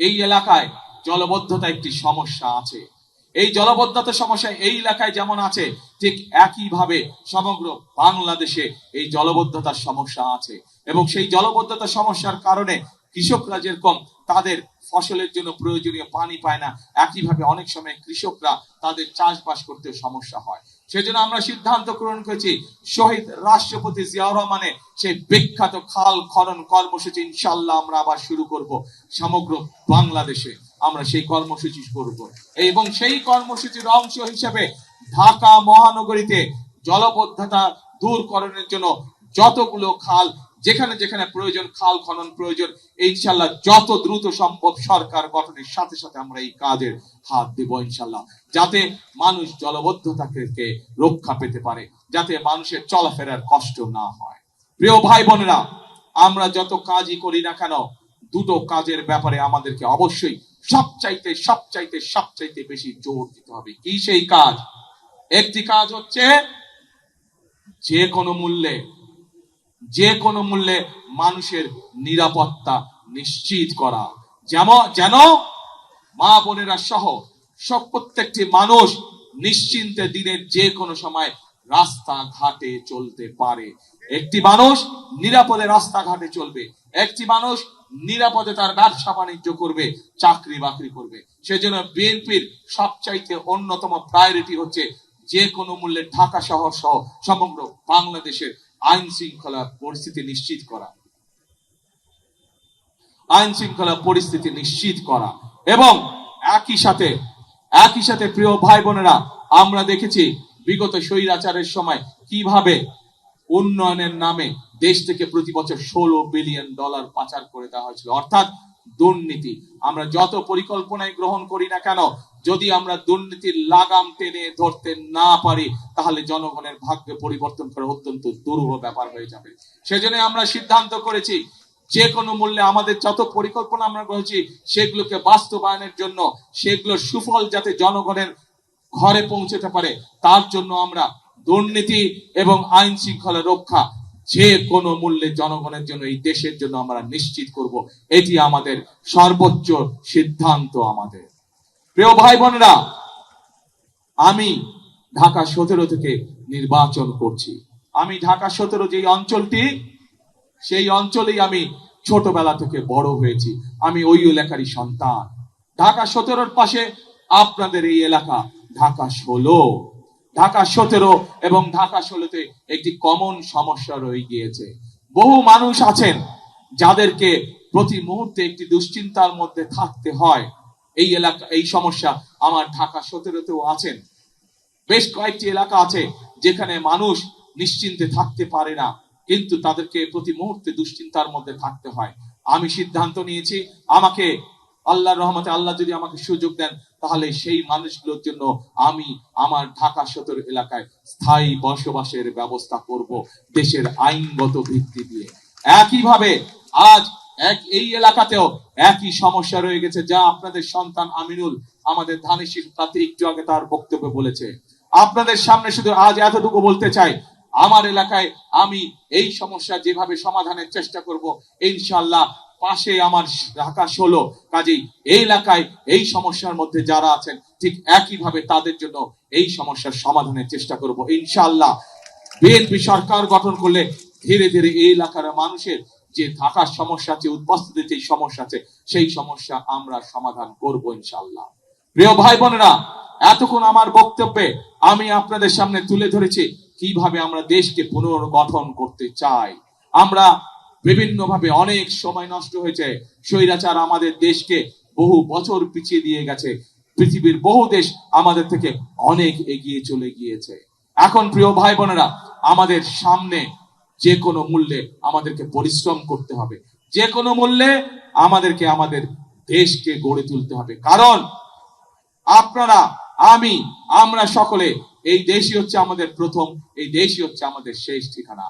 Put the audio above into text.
এই এলাকায় জলবদ্ধতা একটি সমস্যা আছে। এই জলবদ্ধতা সমস্যা এই এলাকায় যেমন আছে, ঠিক একইভাবে সমগ্র বাংলাদেশে এই জলবদ্ধতার সমস্যা আছে। এবং সেই জলবদ্ধতার সমস্যার কারণে কৃষকরা যেরকম তাদের ফসলের জন্য প্রয়োজনীয় পানি পায় না, একইভাবে অনেক সময় কৃষকরা তাদের চাষবাস করতে সমস্যা হয়। সেজন্য আমরা সিদ্ধান্ত গ্রহণ করেছি, শহীদ রাষ্ট্রপতি জিয়াউর রহমানের সেই বিখ্যাত খাল খনন কর্মসূচি ইনশাল্লাহ আমরা আবার শুরু করব। সমগ্র বাংলাদেশে আমরা সেই কর্মসূচি করব এবং সেই কর্মসূচির অংশ হিসেবে ঢাকা মহানগরীতে জলবদ্ধতা দূরকরণের জন্য যতগুলো খাল, যেখানে যেখানে প্রয়োজন খাল খনন প্রয়োজন, ইনশাল্লাহ যত দ্রুত সম্ভব সরকার গঠনের সাথে সাথে আমরা এই কাজের হাত দেব ইনশাল্লাহ, যাতে মানুষ জলবদ্ধতা থেকে রক্ষা পেতে পারে, যাতে মানুষের চলাফেরার কষ্ট না হয়। প্রিয় ভাই বোনেরা, আমরা যত কাজই করি না কেন, দুটো কাজের ব্যাপারে আমাদেরকে অবশ্যই সবচাইতে সবচাইতে সবচাইতে বেশি জোর দিতে হবে। কি সেই কাজ? একটি কাজ হচ্ছে যে কোনো মূল্যে মানুষের নিরাপত্তা নিশ্চিত করা, যেন মা বোনেরা সহ প্রত্যেকটি মানুষ নিশ্চিন্তে দিনের যে কোনো সময় রাস্তাঘাটে চলতে পারে। একটি মানুষ নিরাপদে রাস্তাঘাটে চলবে, একটি মানুষ নিরাপদে তার ব্যবসা বাণিজ্য করবে, চাকরি বাকরি করবে। সেজন্য বিএনপির সবচাইতে অন্যতম প্রায়োরিটি হচ্ছে যে কোনো মূল্যে ঢাকা শহর সহ সমগ্র বাংলাদেশের আইন শৃঙ্খলা পরিস্থিতি নিশ্চিত করা। এবং একই সাথে প্রিয় ভাই বোনেরা, আমরা দেখেছি বিগত স্বৈরাচারের সময় কিভাবে উন্নয়নের নামে দেশ থেকে প্রতি বছর $16 বিলিয়ন পাচার করে দেওয়া হয়েছিল, অর্থাৎ দুর্নীতি। আমরা যত পরিকল্পনায় গ্রহণ করি না কেন, যদি আমরা দুর্নীতির লাগাম টেনে ধরতে না পারি, তাহলে জনগণের ভাগ্যে পরিবর্তন করা অত্যন্ত দুরূহ ব্যাপার হয়ে যাবে। সেজন্য আমরা সিদ্ধান্ত করেছি যে কোনো মূল্যে আমাদের যত পরিকল্পনা আমরা করেছি সেগুলোকে বাস্তবায়নের জন্য, সেগুলোর সুফল যাতে জনগণের ঘরে পৌঁছতে পারে, তার জন্য আমরা দুর্নীতি এবং আইন শৃঙ্খলা রক্ষা যে কোনো মূল্যে জনগণের জন্য, এই দেশের জন্য আমরা নিশ্চিত করব। এটি আমাদের সর্বোচ্চ সিদ্ধান্ত। আমাদের প্রিয় ভাই বোনেরা, আমি ঢাকা 17 থেকে নির্বাচন করছি। আমি ঢাকা 17 যে অঞ্চলটি, সেই অঞ্চলেই আমি ছোটবেলা থেকে বড় হয়েছি। আমি ওই এলাকারই সন্তান। ঢাকা 17 পাশে আপনাদের এই এলাকা ঢাকা 17 এবং ঢাকা 16-তে একটি কমন সমস্যা রয়ে গিয়েছে। বহু মানুষ আছেন যাদেরকে প্রতি মুহূর্তে একটি দুশ্চিন্তার মধ্যে থাকতে হয়। এই সমস্যা আমার ঢাকা 17-তেও আছেন। বেশ কয়েকটি এলাকা আছে যেখানে মানুষ নিশ্চিন্তে থাকতে পারে না, কিন্তু তাদেরকে প্রতি মুহূর্তে দুশ্চিন্তার মধ্যে থাকতে হয়। আমি সিদ্ধান্ত নিয়েছি, আমাকে আল্লাহর রহমতে আল্লাহ যদি আমাকে সুযোগ দেন, তাহলে সেই মানুষগুলোর জন্য আমি আমার ঢাকা 17 এলাকায় স্থায়ী বসবাসের ব্যবস্থা করব, দেশের আইনগত ভিত্তি দিয়ে। একইভাবে আজ এই এলাকাতেও একই সমস্যা রয়ে গেছে, যা আপনাদের সন্তান আমিনুল, আমাদের ধানেশীর প্রার্থী, একটু আগে তার বক্তব্যে বলেছে। আপনাদের সামনে শুধু আজ এতটুকু বলতে চাই, আমার এলাকায় আমি এই সমস্যা যেভাবে সমাধানের চেষ্টা করব, ইনশাআল্লাহ পাশে আমার ঢাকা 16, কাজেই এই এলাকায় এই সমস্যার মধ্যে যারা আছেন, ঠিক একইভাবে তাদের জন্য এই সমস্যার সমাধানের চেষ্টা করব ইনশাআল্লাহ। বিএনপি সরকার গঠন করলে ধীরে ধীরে এই এলাকার মানুষের যে থাকার সমস্যা আছে, উপস্থিতির যে সমস্যা আছে, সেই সমস্যা আমরা সমাধান করব ইনশাআল্লাহ। প্রিয় ভাই বোনেরা, এতক্ষণ আমার বক্তব্যে আমি আপনাদের সামনে তুলে ধরেছি কিভাবে আমরা দেশকে পুনর্গঠন করতে চাই। আমরা বিভিন্নভাবে অনেক সময় নষ্ট হয়েছে। স্বৈরাচার আমাদের দেশকে বহু বছর পিছিয়ে দিয়ে গেছে। পৃথিবীর বহু দেশ আমাদের থেকে অনেক এগিয়ে চলে গিয়েছে। এখন প্রিয় ভাই বোনেরা, আমাদের সামনে যে কোনো মূল্যে আমাদেরকে পরিশ্রম করতে হবে, যে কোনো মূল্যে আমাদেরকে আমাদের দেশকে গড়ে তুলতে হবে। কারণ আপনারা, আমরা সকলে, এই দেশই হচ্ছে আমাদের প্রথম, এই দেশই হচ্ছে আমাদের শেষ ঠিকানা।